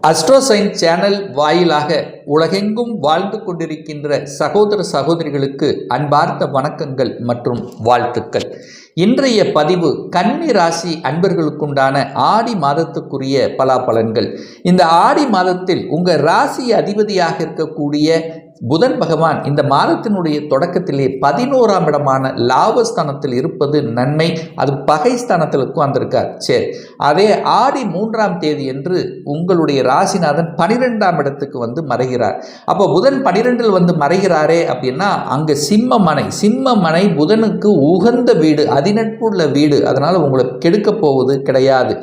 அஸ்ட்ரோசைன் channel வாயிலாக உலகெங்கும் வாழ்ந்து கொண்டிருக்கின்ற சகோதர சகோதரிகளுக்கு அன்பார்ந்த வணக்கங்கள் மற்றும் வாழ்த்துக்கள். இன்றைய பதிவு கன்னி ராசி அன்பர்களுக்குண்டான ஆடி மாதத்துக்குரிய பலாபலன்கள். இந்த ஆடி மாதத்தில் உங்கள் ராசி அதிபதியாக இருக்கக்கூடிய புதன் பகவான் இந்த மாதத்தினுடைய தொடக்கத்திலே 11ஆம் இடமான லாபஸ்தானத்தில் இருப்பது நன்மை. அது பகை ஸ்தானத்தில் உட்கார்ந்திருக்கார். சரி, அதே ஆடி 3ஆம் தேதி என்று உங்களுடைய ராசிநாதன் 12ஆம் இடத்துக்கு வந்து மறைகிறார். அப்போ புதன் 12இல் வந்து மறைகிறாரே அப்படின்னா அங்கே சிம்மமனை புதனுக்கு உகந்த வீடு, அதிநட்புள்ள வீடு. அதனால் உங்களை கெடுக்க போவது கிடையாது.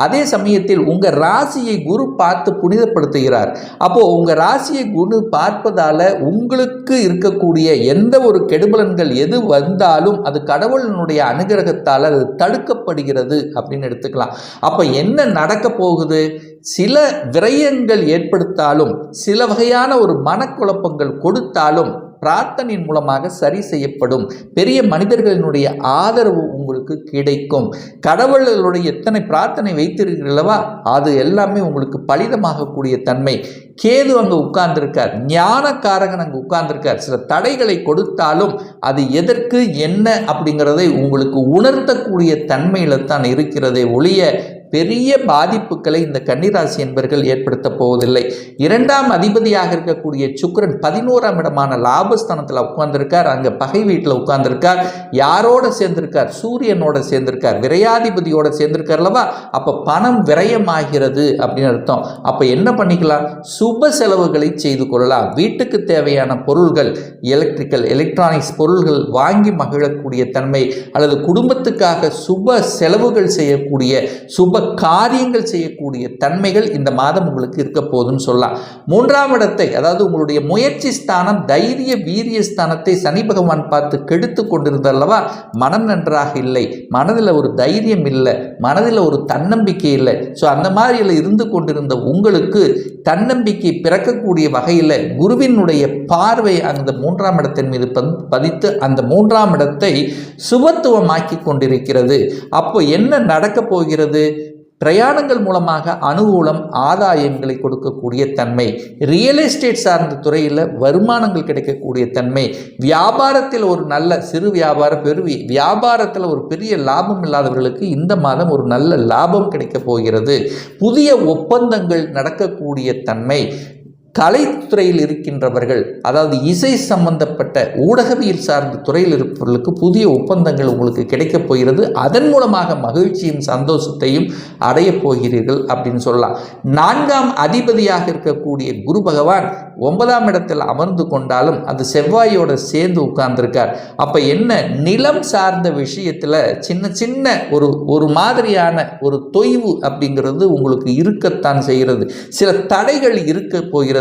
அதே சமயத்தில் உங்கள் ராசியை குரு பார்த்து புனிதப்படுத்துகிறார். அப்போ உங்கள் ராசியை குரு பார்ப்பதால உங்களுக்கு இருக்கக்கூடிய எந்த ஒரு கெடுபலன்கள் எது வந்தாலும் அது கடவுளினுடைய அனுகிரகத்தால் அது தடுக்கப்படுகிறது அப்படின்னு எடுத்துக்கலாம். அப்போ என்ன நடக்க போகுது? சில விரயங்கள் ஏற்படுத்தாலும், சில வகையான ஒரு மனக்குழப்பங்கள் கொடுத்தாலும் பிரார்த்தனையின் மூலமாக சரி செய்யப்படும். பெரிய மனிதர்களினுடைய ஆதரவு உங்களுக்கு கிடைக்கும். கடவுளுடைய எத்தனை பிரார்த்தனை வைத்திருக்கிறீர்களவா அது எல்லாமே உங்களுக்கு பலிதமாகக்கூடிய தன்மை. கேது அங்கே உட்கார்ந்திருக்கார், ஞானக்காரகன் அங்கே உட்கார்ந்திருக்கார். சில தடைகளை கொடுத்தாலும் அது எதற்கு என்ன அப்படிங்கிறதை உங்களுக்கு உணர்த்தக்கூடிய தன்மையில தான் இருக்கிறதே ஒழிய பெரிய பாதிப்புகளை இந்த கன்னிராசி என்பர்கள் ஏற்படுத்த போவதில்லை. 2ஆம் அதிபதியாக இருக்கக்கூடிய சுக்கிரன் 11ஆம் இடமான லாபஸ்தானத்தில் உட்கார்ந்திருக்கார். அங்கே பகை வீட்டில் உட்கார்ந்திருக்கார். யாரோட சேர்ந்திருக்கார்? சூரியனோட சேர்ந்திருக்கார், விரையாதிபதியோட சேர்ந்திருக்கார் அல்லவா? அப்போ பணம் விரயமாகிறது அப்படின்னு அர்த்தம். அப்போ என்ன பண்ணிக்கலாம்? சுப செலவுகளை செய்து கொள்ளலாம். வீட்டுக்கு தேவையான பொருள்கள், எலக்ட்ரானிக்ஸ் பொருள்கள் வாங்கி மகிழக்கூடிய தன்மை, அல்லது குடும்பத்துக்காக சுப செலவுகள் செய்யக்கூடிய, சுப காரியங்கள் செய்யக்கூடிய தன்மைகள் இந்த மாதம் உங்களுக்கு இருக்க போதுன்னு சொல்லலாம். 3ஆம் இடத்தை, அதாவது உங்களுடைய முயற்சி ஸ்தானம், தைரிய வீரிய ஸ்தானத்தை சனி பகவான் பார்த்து கெடுத்து கொண்டிருந்தல்லவா? மனம் நன்றாக இல்லை, மனதில் ஒரு தைரியம் இல்லை, மனதில் ஒரு தன்னம்பிக்கை இல்லை. ஸோ அந்த மாதிரியில் இருந்து கொண்டிருந்த உங்களுக்கு தன்னம்பிக்கை பிறக்கக்கூடிய வகையில் குருவினுடைய பார்வை அந்த 3ஆம் இடத்தின் மீது பதித்து அந்த 3ஆம் இடத்தை சுபத்துவமாக்கி கொண்டிருக்கிறது. அப்போ என்ன நடக்க போகிறது? பிரயாணங்கள் மூலமாக அனுகூலம், ஆதாயங்களை கொடுக்கக்கூடிய தன்மை, ரியல் எஸ்டேட் சார்ந்த துறையில் வருமானங்கள் கிடைக்கக்கூடிய தன்மை, வியாபாரத்தில் ஒரு நல்ல சிறு வியாபாரம், வியாபாரத்தில் ஒரு பெரிய லாபம் இல்லாதவர்களுக்கு இந்த மாதம் ஒரு நல்ல லாபம் கிடைக்க போகிறது. புதிய ஒப்பந்தங்கள் நடக்கக்கூடிய தன்மை. கலைத்துறையில் இருக்கின்றவர்கள், அதாவது இசை சம்பந்தப்பட்ட ஊடகவியல் சார்ந்த துறையில் இருப்பவர்களுக்கு புதிய ஒப்பந்தங்கள் உங்களுக்கு கிடைக்கப் போகிறது. அதன் மூலமாக மகிழ்ச்சியும் சந்தோஷத்தையும் அடைய போகிறீர்கள் அப்படின்னு சொல்லலாம். 4ஆம் அதிபதியாக இருக்கக்கூடிய குரு பகவான் 9ஆம் இடத்தில் அமர்ந்து கொண்டாலும் அது செவ்வாயோட சேர்ந்து உட்கார்ந்திருக்கார். அப்போ என்ன? நிலம் சார்ந்த விஷயத்தில் சின்ன ஒரு மாதிரியான ஒரு தொய்வு அப்படிங்கிறது உங்களுக்கு இருக்கத்தான் செய்கிறது. சில தடைகள் இருக்க போகிறது.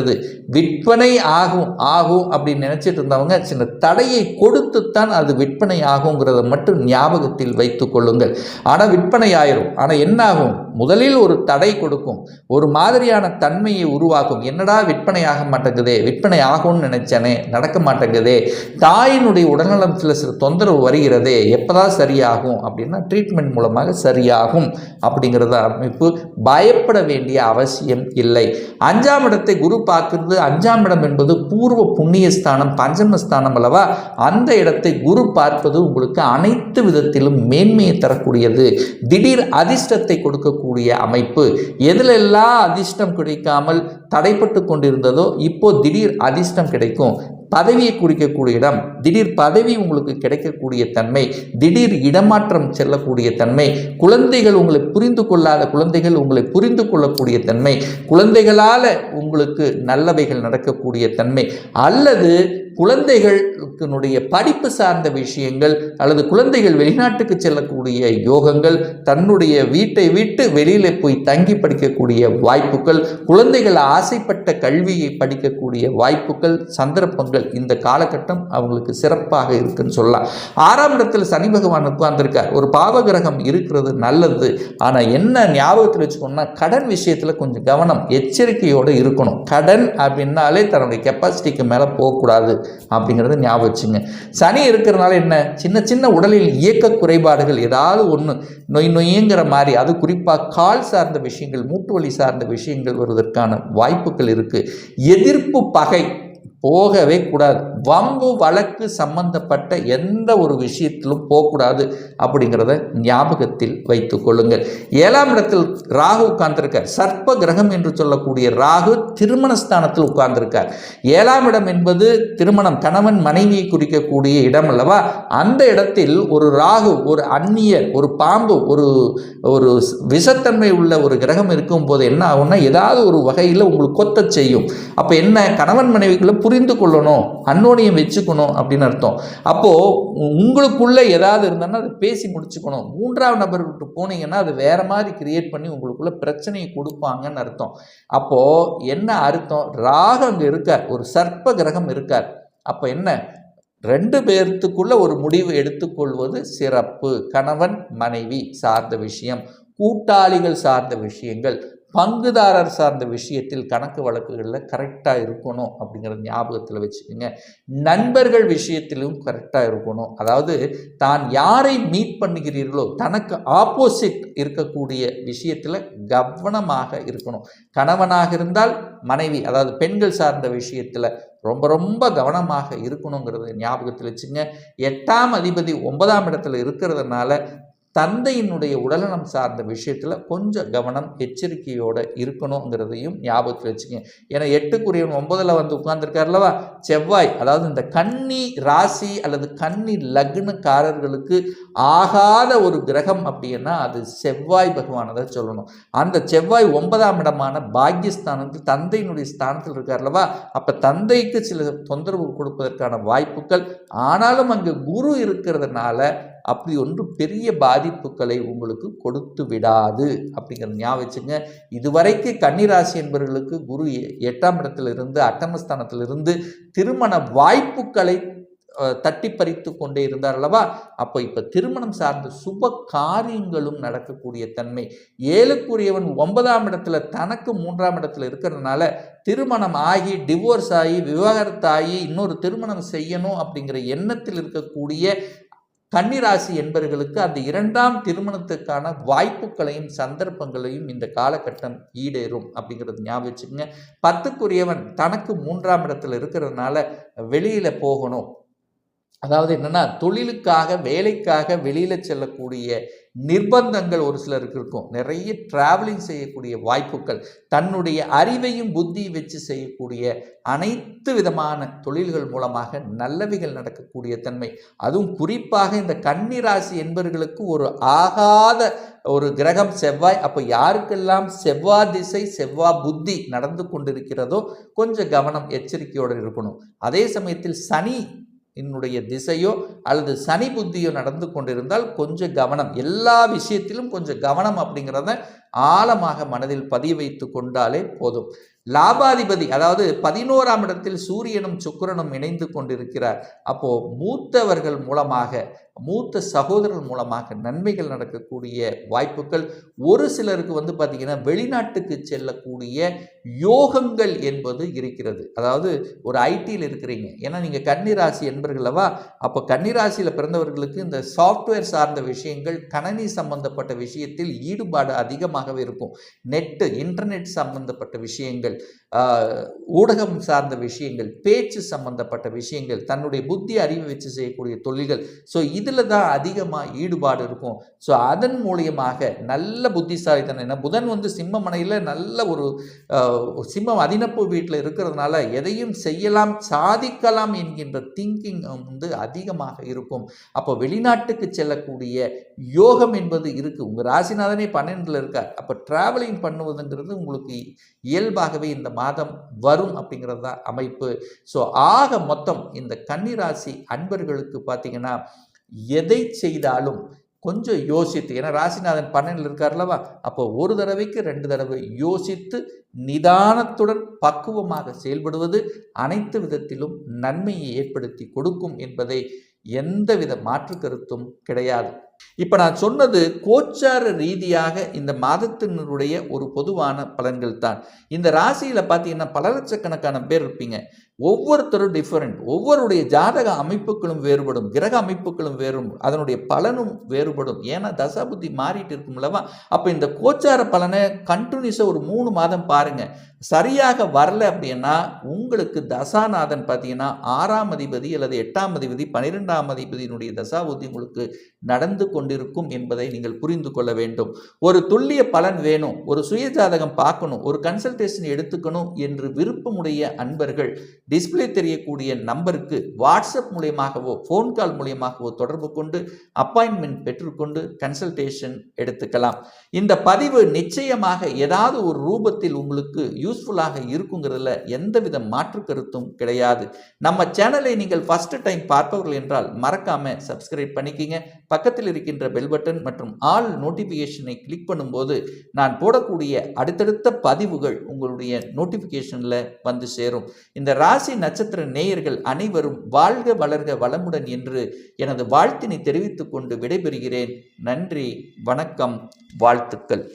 விற்பனை ஆகும் அப்படின்னு நினைச்சிட்டு இருந்தவங்க சின்ன தடையை கொடுத்துத்தான் அது விற்பனை ஆகுங்கிறத மட்டும் ஞாபகத்தில் வைத்துக் கொள்ளுங்கள். ஆனால் விற்பனை ஆயிரும். ஆனால் என்ன ஆகும்? முதலில் ஒரு தடை கொடுக்கும், ஒரு மாதிரியான தன்மையை உருவாக்கும். என்னடா விற்பனை ஆக மாட்டேங்குதே, விற்பனை ஆகும்னு நினைச்சனே நடக்க மாட்டேங்குதே, தாயினுடைய உடல்நலத்தில் சில தொந்தரவு வருகிறதே, எப்போதான் சரியாகும் அப்படின்னா ட்ரீட்மெண்ட் மூலமாக சரியாகும் அப்படிங்கிறத அமைப்பு. பயப்பட வேண்டிய அவசியம் இல்லை. 5ஆம் இடத்தை குரு பார்க்கிறது. 5ஆம் இடம் என்பது பூர்வ புண்ணிய ஸ்தானம், பஞ்சமஸ்தானம் அல்லவா? அந்த இடத்தை குரு பார்ப்பது உங்களுக்கு அனைத்து விதத்திலும் மேன்மையை தரக்கூடியது. திடீர் அதிர்ஷ்டத்தை கொடுக்கக்கூடிய அமைப்பு. எதிலெல்லாம் அதிர்ஷ்டம் கிடைக்காமல் தடைப்பட்டு கொண்டிருந்ததோ இப்போ திடீர் அதிர்ஷ்டம் கிடைக்கும். பதவியை குறிக்கக்கூடிய இடம், திடீர் பதவி உங்களுக்கு கிடைக்கக்கூடிய தன்மை, திடீர் இடமாற்றம் செல்லக்கூடிய தன்மை, குழந்தைகள் உங்களை புரிந்து கொள்ளாத குழந்தைகள் உங்களை புரிந்து கொள்ளக்கூடிய தன்மை, குழந்தைகளால் உங்களுக்கு நல்லவைகள் நடக்கக்கூடிய தன்மை, அல்லது குழந்தைகளுடைய படிப்பு சார்ந்த விஷயங்கள், அல்லது குழந்தைகள் வெளிநாட்டுக்கு செல்லக்கூடிய யோகங்கள், தன்னுடைய வீட்டை விட்டு வெளியில் போய் தங்கி படிக்கக்கூடிய வாய்ப்புகள், குழந்தைகள் ஆசைப்பட்ட கல்வியை படிக்கக்கூடிய வாய்ப்புகள், சந்தர்ப்பங்கள் விஷயங்கள் இந்த காலகட்டம் அவங்களுக்கு சிறப்பாக இருக்குன்னு சொல்லலாம். 6ஆம் இடத்தில் சனி பகவான் உட்கார்ந்திருக்கார். ஒரு பாவகிரகம் இருக்கிறது நல்லது. ஆனால் என்ன ஞாபகத்தில் வச்சுக்கணும்னா, கடன் விஷயத்தில் கொஞ்சம் கவனம் எச்சரிக்கையோடு இருக்கணும். கடன் அப்படின்னாலே தன்னுடைய கெப்பாசிட்டிக்கு மேலே போகக்கூடாது அப்படிங்கிறத ஞாபகம் வச்சுங்க. சனி இருக்கிறதுனால என்ன, சின்ன சின்ன உடலில் இயக்க குறைபாடுகள் ஏதாவது ஒன்று நொய்ங்கிற மாதிரி, அது குறிப்பாக கால் சார்ந்த விஷயங்கள், மூட்டு வலி சார்ந்த விஷயங்கள் வருவதற்கான வாய்ப்புகள் இருக்குது. எதிர்ப்பு பகை போகவே கூடாது. வம்பு வழக்கு சம்பந்தப்பட்ட எந்த ஒரு விஷயத்திலும் போகக்கூடாது அப்படிங்கிறத ஞாபகத்தில் வைத்துக் கொள்ளுங்கள். 7ஆம் இடத்தில் ராகு உட்கார்ந்திருக்கார். சர்ப்ப கிரகம் என்று சொல்லக்கூடிய ராகு திருமணஸ்தானத்தில் உட்கார்ந்திருக்கார். 7ஆம் இடம் என்பது திருமணம், கணவன் மனைவியை குறிக்கக்கூடிய இடம் அல்லவா. அந்த இடத்தில் ஒரு ராகு, ஒரு அந்நியர், ஒரு பாம்பு, ஒரு விஷத்தன்மை உள்ள ஒரு கிரகம் இருக்கும் போது என்ன ஆகும்னா, ஏதாவது ஒரு வகையில் உங்களுக்கு கொத்த செய்யும். அப்போ என்ன, கணவன் மனைவிக்குள்ள புரிந்து கொள்ளணும், அன்னோனியம் வச்சுக்கணும் அப்படின்னு அர்த்தம். அப்போது உங்களுக்குள்ள ஏதாவது இருந்தாலும் அதை பேசி முடிச்சுக்கணும். 3ஆம் நபர் விட்டு போனீங்கன்னா அது வேற மாதிரி கிரியேட் பண்ணி உங்களுக்குள்ள பிரச்சனையை கொடுப்பாங்கன்னு அர்த்தம். அப்போது என்ன அர்த்தம், ராகு அங்கே இருக்கார், ஒரு சர்ப்ப கிரகம் இருக்கார். அப்போ என்ன, 2 பேர்த்துக்குள்ள ஒரு முடிவு எடுத்துக்கொள்வது சிறப்பு. கணவன் மனைவி சார்ந்த விஷயம், கூட்டாளிகள் சார்ந்த விஷயங்கள், பங்குதாரர் சார்ந்த விஷயத்தில் கணக்கு வழக்குகளில் கரெக்டாக இருக்கணும் அப்படிங்கிறத ஞாபகத்தில் வச்சுக்கோங்க. நண்பர்கள் விஷயத்திலும் கரெக்டாக இருக்கணும். அதாவது தான் யாரை மீட் பண்ணுகிறீர்களோ தனக்கு ஆப்போசிட் இருக்கக்கூடிய விஷயத்தில் கவனமாக இருக்கணும். கணவனாக இருந்தால் மனைவி, அதாவது பெண்கள் சார்ந்த விஷயத்தில் ரொம்ப ரொம்ப கவனமாக இருக்கணுங்கிறது ஞாபகத்தில் வச்சுங்க. 8ஆம் அதிபதி 9ஆம் இடத்துல இருக்கிறதுனால தந்தையினுடைய உடல்நலம் சார்ந்த விஷயத்தில் கொஞ்சம் கவனம் எச்சரிக்கையோடு இருக்கணுங்கிறதையும் ஞாபகத்தில் வச்சுக்கோங்க. ஏன்னா 8க்குரியவன் 9ல் வந்து உட்கார்ந்துருக்காருல்லவா, செவ்வாய். அதாவது இந்த கன்னி ராசி அல்லது கன்னி லக்னக்காரர்களுக்கு ஆகாத ஒரு கிரகம் அப்படின்னா அது செவ்வாய் பகவானதை சொல்லணும். அந்த செவ்வாய் 9ஆம் இடமான பாக்யஸ்தானத்தில் தந்தையினுடைய ஸ்தானத்தில் இருக்கார்லவா. அப்போ தந்தைக்கு சில தொந்தரவு கொடுப்பதற்கான வாய்ப்புகள், ஆனாலும் அங்கே குரு இருக்கிறதுனால அப்படி ஒன்று பெரிய பாதிப்புகளை உங்களுக்கு கொடுத்து விடாது அப்படிங்கிறத ஞாபகம் வச்சுங்க. இதுவரைக்கு கன்னிராசி என்பவர்களுக்கு குரு 8ஆம் இடத்திலிருந்து அட்டமஸ்தானத்திலிருந்து திருமண வாய்ப்புகளை தட்டி பறித்து கொண்டே இருந்தார் அல்லவா. அப்போ இப்போ திருமணம் சார்ந்த சுப காரியங்களும் நடக்கக்கூடிய தன்மை. 7க்குரியவன் 9ஆம் இடத்துல தனக்கு 3ஆம் இடத்துல இருக்கிறதுனால திருமணம் ஆகி டிவோர்ஸ் ஆகி விவாகரத்தாகி இன்னொரு திருமணம் செய்யணும் அப்படிங்கிற எண்ணத்தில் இருக்கக்கூடிய கன்னிராசி என்பவர்களுக்கு அந்த 2ஆம் திருமணத்துக்கான வாய்ப்புகளையும் சந்தர்ப்பங்களையும் இந்த காலகட்டம் ஈடேறும் அப்படிங்கிறது ஞாபகம் வச்சுக்கோங்க. 10க்குரியவன் தனக்கு 3ஆம் இடத்துல இருக்கிறதுனால வெளியில் போகணும், அதாவது என்னென்னா தொழிலுக்காக வேலைக்காக வெளியில் செல்லக்கூடிய நிர்பந்தங்கள் ஒரு சிலருக்கு இருக்கும். நிறைய டிராவலிங் செய்யக்கூடிய வாய்ப்புகள், தன்னுடைய அறிவையும் புத்தி வச்சு செய்யக்கூடிய அனைத்து விதமான தொழில்கள் மூலமாக நல்லவைகள் நடக்கக்கூடிய தன்மை. அதுவும் குறிப்பாக இந்த கன்னிராசி என்பவர்களுக்கு ஒரு ஆகாத ஒரு கிரகம் செவ்வாய். அப்போ யாருக்கெல்லாம் செவ்வாய் திசை செவ்வாய் புத்தி நடந்து கொண்டிருக்கிறதோ கொஞ்சம் கவனம் எச்சரிக்கையோடு இருக்கணும். அதே சமயத்தில் சனி என்னுடைய திசையோ அல்லது சனி புத்தியோ நடந்து கொண்டிருந்தால் கொஞ்சம் கவனம், எல்லா விஷயத்திலும் கொஞ்சம் கவனம் அப்படிங்கிறத ஆழமாக மனதில் பதிய வைத்து கொண்டாலே போதும். லாபாதிபதி, அதாவது 11ஆம் இடத்தில் சூரியனும் சுக்கிரனும் இணைந்து கொண்டிருக்கிறார். அப்போ மூத்தவர்கள் மூலமாக, மூத்த சகோதரர்கள் மூலமாக நன்மைகள் நடக்கக்கூடிய வாய்ப்புகள், ஒரு சிலருக்கு வந்து பார்த்தீங்கன்னா வெளிநாட்டுக்கு செல்லக்கூடிய யோகங்கள் என்பது இருக்கிறது. அதாவது ஒரு ஐடியில் இருக்கிறீங்க, ஏன்னா நீங்கள் கன்னிராசி என்பர்களவா. அப்போ கன்னிராசியில் பிறந்தவர்களுக்கு இந்த சாஃப்ட்வேர் சார்ந்த விஷயங்கள், கணனி சம்பந்தப்பட்ட விஷயத்தில் ஈடுபாடு அதிகமாகவே இருக்கும். நெட்டு இன்டர்நெட் சம்பந்தப்பட்ட விஷயங்கள், ஊடகம் சார்ந்த விஷயங்கள், பேச்சு சம்பந்தப்பட்ட விஷயங்கள், தன்னுடைய புத்தி அறிவை வச்சு செய்யக்கூடிய தொழில்கள், ஸோ இதில் தான் அதிகமாக ஈடுபாடு இருக்கும். ஸோ அதன் மூலியமாக நல்ல புத்திசாலித்தனம். ஏன்னா புதன் வந்து சிம்மமனையில் நல்ல ஒரு சிம்மம் அதினப்பு வீட்டில் இருக்கிறதுனால எதையும் செய்யலாம் சாதிக்கலாம் என்கின்ற திங்கிங் வந்து அதிகமாக இருக்கும். அப்போ வெளிநாட்டுக்கு செல்லக்கூடிய யோகம் என்பது இருக்குது. உங்கள் ராசிநாதனே 12ல் இருக்கார். அப்போ டிராவலிங் பண்ணுவதுங்கிறது உங்களுக்கு இயல்பாகவே இந்த மாதம் வரும் அப்படிங்கிறது தான் அமைப்பு. ஸோ ஆக மொத்தம் இந்த கன்னிராசி அன்பர்களுக்கு பார்த்தீங்கன்னா எதை செய்தாலும் கொஞ்சம் யோசித்து, ஏன்னா ராசிநாதன் 12 இருக்கார்லவா, அப்போ ஒரு தடவைக்கு 2 தடவை யோசித்து நிதானத்துடன் பக்குவமாக செயல்படுவது அனைத்து விதத்திலும் நன்மையை ஏற்படுத்தி கொடுக்கும் என்பதை எந்தவித மாற்று கருத்தும் கிடையாது. இப்ப நான் சொன்னது கோச்சார ரீதியாக இந்த மாதத்தினுடைய ஒரு பொதுவான பலன்கள் தான். இந்த ராசியில பார்த்தீங்கன்னா பல லட்சக்கணக்கான பேர் இருப்பீங்க. ஒவ்வொருத்தரும் டிஃபரெண்ட், ஒவ்வொருடைய ஜாதக அமைப்புகளும் வேறுபடும், கிரக அமைப்புகளும் வேறும், அதனுடைய பலனும் வேறுபடும். ஏன்னா தசாபுத்தி மாறிட்டு இருக்கும்லவா. அப்போ இந்த கோச்சார பலனை கண்டினியூஸாக ஒரு 3 மாதம் பாருங்க. சரியாக வரல அப்படின்னா உங்களுக்கு தசாநாதன் பார்த்தீங்கன்னா 6ஆம் அதிபதி அல்லது 8ஆம் அதிபதி 12ஆம் அதிபதியினுடைய தசாபுத்தி உங்களுக்கு நடந்து கொண்டிருக்கும் என்பதை நீங்கள் புரிந்து கொள்ள வேண்டும். ஒரு துல்லிய பலன் வேணும், ஒரு சுய ஜாதகம் பார்க்கணும், ஒரு கன்சல்டேஷன் எடுத்துக்கணும் என்று விருப்பமுடைய அன்பர்கள் டிஸ்பிளே தெரியக்கூடிய நம்பருக்கு வாட்ஸ்அப் மூலியமாகவோ ஃபோன் கால் மூலியமாகவோ தொடர்பு கொண்டு அப்பாயின்மெண்ட் பெற்றுக்கொண்டு கன்சல்டேஷன் எடுத்துக்கலாம். இந்த பதிவு நிச்சயமாக ஏதாவது ஒரு ரூபத்தில் உங்களுக்கு யூஸ்ஃபுல்லாக இருக்குங்கிறதுல எந்தவித மாற்று கருத்தும் கிடையாது. நம்ம சேனலை நீங்கள் ஃபர்ஸ்ட் டைம் பார்ப்பவர்கள் என்றால் மறக்காம சப்ஸ்கிரைப் பண்ணிக்கிங்க. பக்கத்தில் இருக்கின்ற பெல் பட்டன் மற்றும் ஆல் நோட்டிஃபிகேஷனை கிளிக் பண்ணும்போது நான் போடக்கூடிய அடுத்தடுத்த பதிவுகள் உங்களுடைய நோட்டிஃபிகேஷனில் வந்து சேரும். இந்த ராசி நட்சத்திர நேயர்கள் அனைவரும் வாழ்க வளர்க வளமுடன் என்று எனது வாழ்த்தினை தெரிவித்துக் கொண்டு விடைபெறுகிறேன். நன்றி, வணக்கம், வாழ்த்துக்கள்.